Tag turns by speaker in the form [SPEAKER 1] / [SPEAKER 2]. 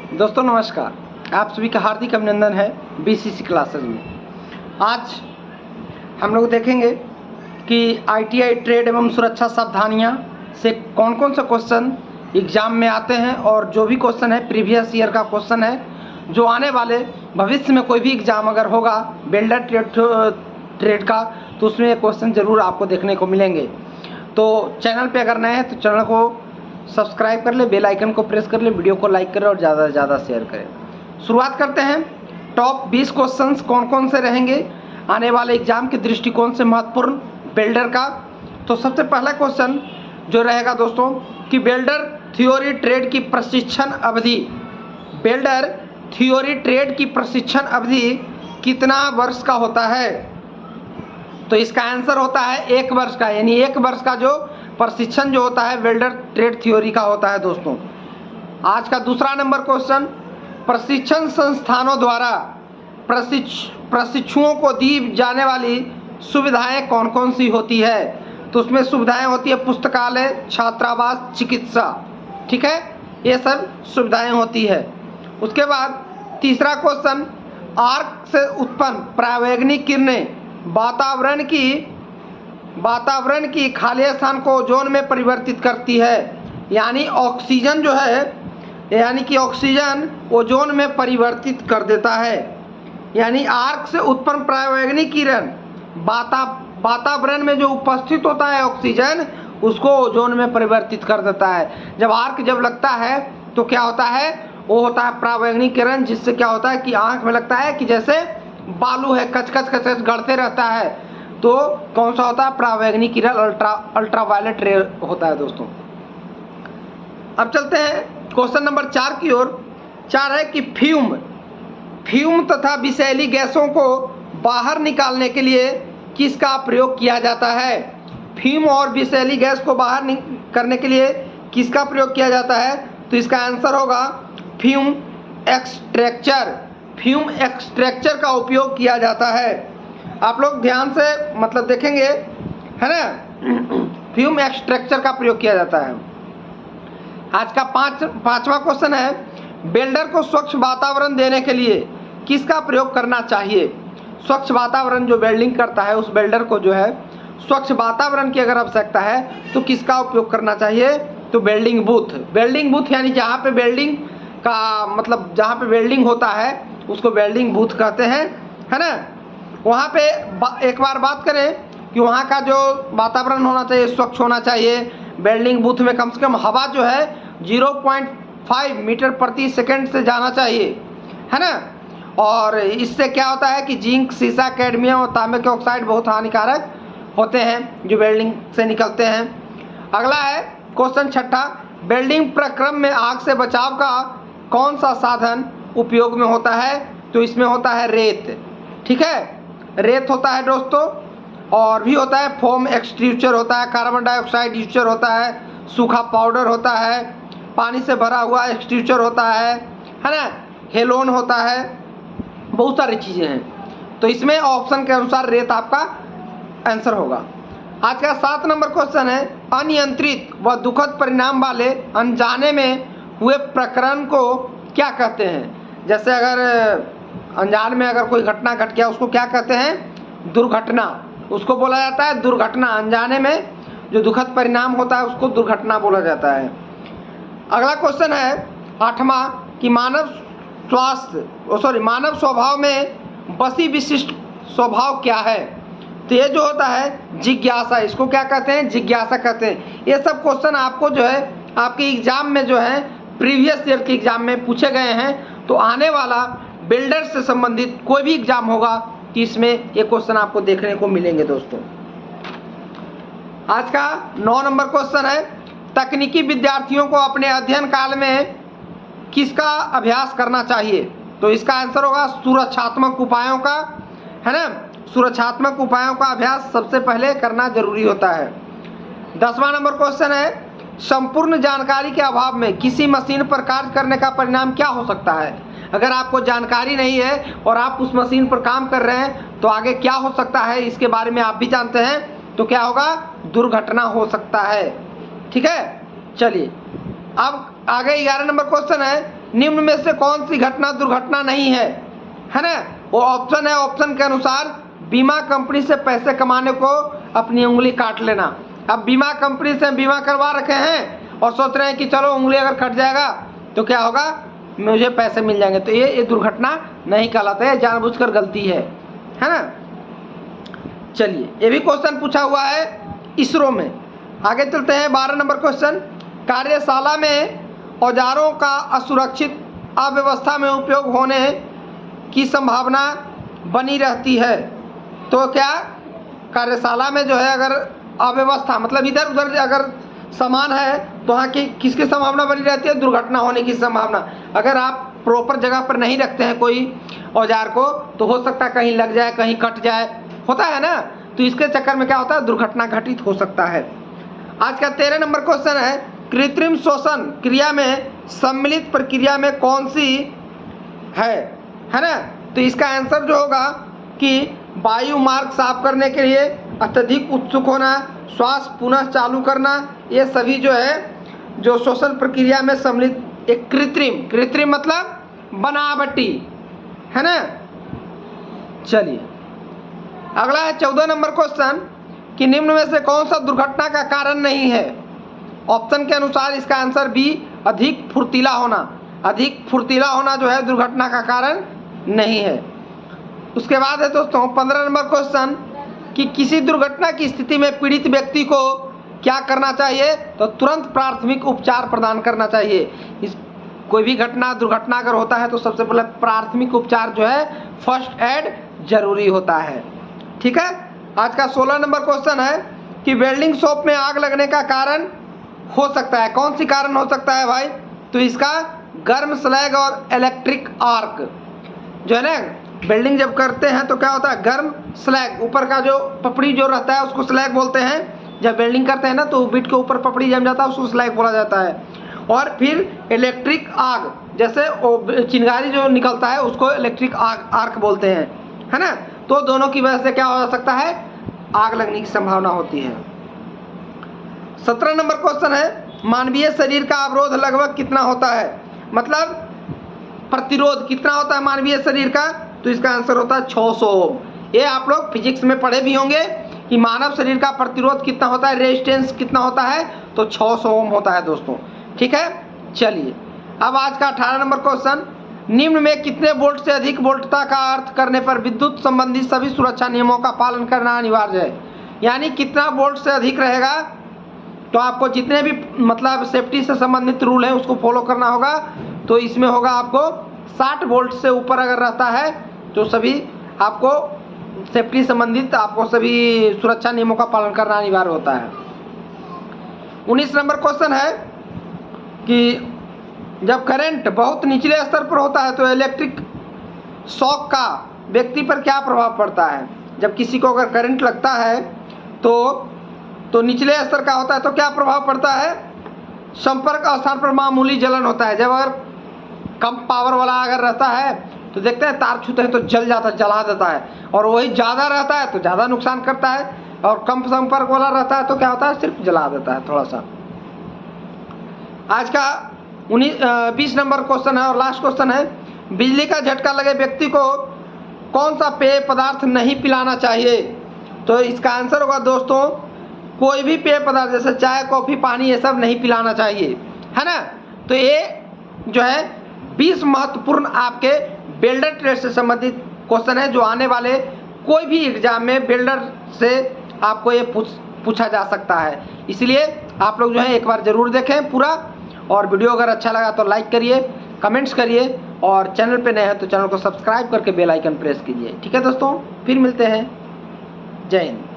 [SPEAKER 1] दोस्तों नमस्कार, आप सभी का हार्दिक अभिनंदन है बीसीसी क्लासेज में। आज हम लोग देखेंगे कि आईटीआई ट्रेड एवं सुरक्षा सावधानियां से कौन कौन से क्वेश्चन एग्जाम में आते हैं और जो भी क्वेश्चन है प्रीवियस ईयर का क्वेश्चन है, जो आने वाले भविष्य में कोई भी एग्जाम अगर होगा बिल्डर ट्रेड का तो उसमें ये क्वेश्चन ज़रूर आपको देखने को मिलेंगे। तो चैनल पे अगर नए हैं तो चैनल को सब्सक्राइब कर ले, बेल आइकन को प्रेस कर ले, वीडियो को लाइक करें और ज़्यादा से ज़्यादा शेयर करें। शुरुआत करते हैं। टॉप 20 क्वेश्चंस कौन कौन से रहेंगे आने वाले एग्जाम के दृष्टिकोण से महत्वपूर्ण बिल्डर का। तो सबसे पहला क्वेश्चन जो रहेगा दोस्तों कि बिल्डर थ्योरी ट्रेड की प्रशिक्षण अवधि, बिल्डर थ्योरी ट्रेड की प्रशिक्षण अवधि कितना वर्ष का होता है। तो इसका आंसर होता है 1 वर्ष का, यानी 1 वर्ष का जो प्रशिक्षण जो होता है बिल्डर ट्रेड थ्योरी का होता है दोस्तों। आज का दूसरा नंबर क्वेश्चन, प्रशिक्षण संस्थानों द्वारा प्रशिक्षुओं को दी जाने वाली सुविधाएं कौन कौन सी होती है। तो उसमें सुविधाएं होती है पुस्तकालय, छात्रावास, चिकित्सा, ठीक है, ये सब सुविधाएं होती है। उसके बाद तीसरा क्वेश्चन, आर्क से उत्पन्न परावैंगनिक किरणें वातावरण की खाली स्थान को ओजोन में परिवर्तित करती है, यानी ऑक्सीजन जो है, यानी कि ऑक्सीजन ओजोन में परिवर्तित कर देता है। यानी आर्क से उत्पन्न परावैंगनिक किरण वातावरण में जो उपस्थित होता है ऑक्सीजन, उसको ओजोन में परिवर्तित कर देता है। जब आर्क जब लगता है तो क्या होता है, वो होता है परावैंगनिक किरण, जिससे क्या होता है कि आंख में लगता है कि जैसे बालू है, कच कच कच कच गड़ते रहता है। तो कौन सा होता है, परावैंगनिक किरण अल्ट्रावायलेट रे होता है दोस्तों। अब चलते हैं क्वेश्चन नंबर 4 की ओर। 4 है कि फ्यूम तथा विषैली गैसों को बाहर निकालने के लिए किसका प्रयोग किया जाता है। फ्यूम और विषैली गैस को बाहर करने के लिए किसका प्रयोग किया जाता है। तो इसका आंसर होगा फ्यूम एक्सट्रैक्टर। फ्यूम एक्सट्रैक्टर का उपयोग किया जाता है। आप लोग ध्यान से मतलब देखेंगे, है ना, फ्यूम एक्सट्रैक्टर का प्रयोग किया जाता है। आज का पांचवा क्वेश्चन है, बिल्डर को स्वच्छ वातावरण देने के लिए किसका प्रयोग करना चाहिए। स्वच्छ वातावरण जो वेल्डिंग करता है उस बिल्डर को जो है स्वच्छ वातावरण की अगर आवश्यकता है तो किसका उपयोग करना चाहिए। तो वेल्डिंग बूथ यानी जहाँ पे वेल्डिंग का मतलब जहाँ पे वेल्डिंग होता है उसको वेल्डिंग बूथ कहते हैं, है ना। वहाँ पे एक बार बात करें कि वहाँ का जो वातावरण होना चाहिए स्वच्छ होना चाहिए। वेल्डिंग बूथ में कम से कम हवा जो है 0.5 मीटर प्रति सेकंड से जाना चाहिए, है ना। और इससे क्या होता है कि जिंक, सीसा, कैडमियम और तांबे के ऑक्साइड बहुत हानिकारक होते हैं जो वेल्डिंग से निकलते हैं। अगला है क्वेश्चन 6, वेल्डिंग प्रक्रम में आग से बचाव का कौन सा साधन उपयोग में होता है। तो इसमें होता है रेत, ठीक है, रेत होता है दोस्तों। और भी होता है फोम एक्सट्रूचर होता है, कार्बन डाइऑक्साइड यूचर होता है, सूखा पाउडर होता है, पानी से भरा हुआ एक्सट्रूचर होता है ना, हेलोन होता है, बहुत सारी चीज़ें हैं। तो इसमें ऑप्शन के अनुसार रेत आपका आंसर होगा। आज का 7 नंबर क्वेश्चन है, अनियंत्रित व दुखद परिणाम वाले अनजाने में हुए प्रकरण को क्या कहते हैं। जैसे अगर अनजान में अगर कोई घटना घट गया उसको क्या कहते हैं, दुर्घटना, उसको बोला जाता है दुर्घटना। अनजाने में जो दुखद परिणाम होता है उसको दुर्घटना बोला जाता है। अगला क्वेश्चन है 8वां कि मानव स्वभाव में बसी विशिष्ट स्वभाव क्या है। तो ये जो होता है जिज्ञासा, इसको क्या कहते हैं, जिज्ञासा कहते हैं। ये सब क्वेश्चन आपको जो है आपके एग्जाम में जो है प्रीवियस ईयर के एग्जाम में पूछे गए हैं। तो आने वाला बिल्डर से संबंधित कोई भी एग्जाम होगा कि इसमें ये क्वेश्चन आपको देखने को मिलेंगे दोस्तों। आज का 9 नंबर क्वेश्चन है, तकनीकी विद्यार्थियों को अपने अध्ययन काल में किसका अभ्यास करना चाहिए। तो इसका आंसर होगा सुरक्षात्मक उपायों का, है ना। सुरक्षात्मक उपायों का अभ्यास सबसे पहले करना जरूरी होता है। 10वां नंबर क्वेश्चन है, संपूर्ण जानकारी के अभाव में किसी मशीन पर कार्य करने का परिणाम क्या हो सकता है। अगर आपको जानकारी नहीं है और आप उस मशीन पर काम कर रहे हैं तो आगे क्या हो सकता है इसके बारे में आप भी जानते हैं। तो क्या होगा, दुर्घटना हो सकता है, ठीक है। चलिए अब आगे 11 नंबर क्वेश्चन है निम्न में से कौन सी घटना दुर्घटना नहीं है ना? वो ऑप्शन है, ऑप्शन के अनुसार बीमा कंपनी से पैसे कमाने को अपनी उंगली काट लेना। अब बीमा कंपनी से बीमा करवा रखे हैं और सोच रहे हैं कि चलो उंगली अगर कट जाएगा तो क्या होगा, मुझे पैसे मिल जाएंगे, तो ये दुर्घटना नहीं कहलाता है, जानबूझकर गलती है ना? चलिए, ये भी क्वेश्चन पूछा हुआ है इसरो में। आगे चलते हैं 12 नंबर क्वेश्चन। कार्यशाला में औजारों का असुरक्षित अव्यवस्था में उपयोग होने की संभावना बनी रहती है। तो क्या कार्यशाला में जो है अगर अव्यवस्था मतलब इधर उधर अगर सामान है तो वहाँ की किसकी संभावना बनी रहती है? दुर्घटना होने की संभावना। अगर आप प्रॉपर जगह पर नहीं रखते हैं कोई औजार को तो हो सकता है कहीं लग जाए, कहीं कट जाए, होता है ना? तो इसके चक्कर में क्या होता है, दुर्घटना घटित हो सकता है। आज का 13 नंबर क्वेश्चन है, कृत्रिम श्वसन क्रिया में सम्मिलित प्रक्रिया में कौन सी है ना? तो इसका आंसर जो होगा कि वायु मार्ग साफ करने के लिए अत्यधिक उत्सुक होना, श्वास पुनः चालू करना, ये सभी जो है जो श्वसन प्रक्रिया में सम्मिलित एक कृत्रिम मतलब बनावटी है ना? चलिए, अगला है 14 नंबर क्वेश्चन कि निम्न में से कौन सा दुर्घटना का कारण नहीं है? ऑप्शन के अनुसार इसका आंसर बी, अधिक फुर्तीला होना जो है दुर्घटना का कारण नहीं है। उसके बाद है दोस्तों 15 नंबर क्वेश्चन कि किसी दुर्घटना की स्थिति में पीड़ित व्यक्ति को क्या करना चाहिए? तो तुरंत प्राथमिक उपचार प्रदान करना चाहिए। कोई भी दुर्घटना अगर होता है तो सबसे पहले प्राथमिक उपचार जो है फर्स्ट एड जरूरी होता है। ठीक है। आज का 16 नंबर क्वेश्चन है कि वेल्डिंग शॉप में आग लगने का कारण हो सकता है, कौन सी कारण हो सकता है भाई? तो इसका गर्म स्लैग और इलेक्ट्रिक आर्क जो है ना, वेल्डिंग जब करते हैं तो क्या होता है, गर्म स्लैग ऊपर का जो पपड़ी जो रहता है उसको स्लैग बोलते हैं। जब वेल्डिंग करते हैं ना तो बिट के ऊपर पपड़ी जम जाता है उसको स्लैग बोला जाता है। और फिर इलेक्ट्रिक आग, जैसे चिंगारी जो निकलता है उसको इलेक्ट्रिक आर्क बोलते हैं, है ना? तो दोनों की वजह से क्या हो सकता है, आग लगने की संभावना होती है। 17 नंबर क्वेश्चन है, मानवीय शरीर का अवरोध लगभग कितना होता है? मतलब प्रतिरोध कितना होता है मानवीय शरीर का? तो इसका आंसर होता है 600 ओम। ये आप लोग फिजिक्स में पढ़े भी होंगे कि मानव शरीर का प्रतिरोध कितना होता है, रेजिस्टेंस कितना होता है, तो 600 ओम होता है दोस्तों। ठीक है। चलिए, अब आज का 18 नंबर क्वेश्चन, निम्न में कितने वोल्ट से अधिक वोल्टता का अर्थ करने पर विद्युत संबंधी सभी सुरक्षा नियमों का पालन करना अनिवार्य है? यानी कितना वोल्ट से अधिक रहेगा तो आपको जितने भी मतलब सेफ्टी से संबंधित रूल है उसको फॉलो करना होगा। तो इसमें होगा आपको 60 वोल्ट से ऊपर अगर रहता है तो सभी आपको सेफ्टी संबंधित आपको सभी सुरक्षा नियमों का पालन करना अनिवार्य होता है। 19 नंबर क्वेश्चन है कि जब करंट बहुत निचले स्तर पर होता है तो इलेक्ट्रिक शॉक का व्यक्ति पर क्या प्रभाव पड़ता है? जब किसी को अगर करंट लगता है तो निचले स्तर का होता है तो क्या प्रभाव पड़ता है? संपर्क स्थान पर मामूली जलन होता है। जब अगर कम पावर वाला अगर रहता है तो देखते हैं तार छूते हैं तो जला देता है, और वही ज़्यादा रहता है तो ज़्यादा नुकसान करता है, और कम संपर्क वाला रहता है तो क्या होता है, सिर्फ जला देता है थोड़ा सा। आज का 20 नंबर क्वेश्चन है और लास्ट क्वेश्चन है, बिजली का झटका लगे व्यक्ति को कौन सा पेय पदार्थ नहीं पिलाना चाहिए? तो इसका आंसर होगा दोस्तों, कोई भी पेय पदार्थ जैसे चाय, कॉफ़ी, पानी, ये सब नहीं पिलाना चाहिए, है ना? तो ये जो है 20 महत्वपूर्ण आपके वेल्डर ट्रेड से संबंधित क्वेश्चन है जो आने वाले कोई भी एग्जाम में वेल्डर से आपको ये पूछा जा सकता है। इसलिए आप लोग जो है एक बार ज़रूर देखें पूरा, और वीडियो अगर अच्छा लगा तो लाइक करिए, कमेंट्स करिए, और चैनल पे नए हैं तो चैनल को सब्सक्राइब करके बेल आइकन प्रेस कीजिए। ठीक है दोस्तों, फिर मिलते हैं। जय हिंद।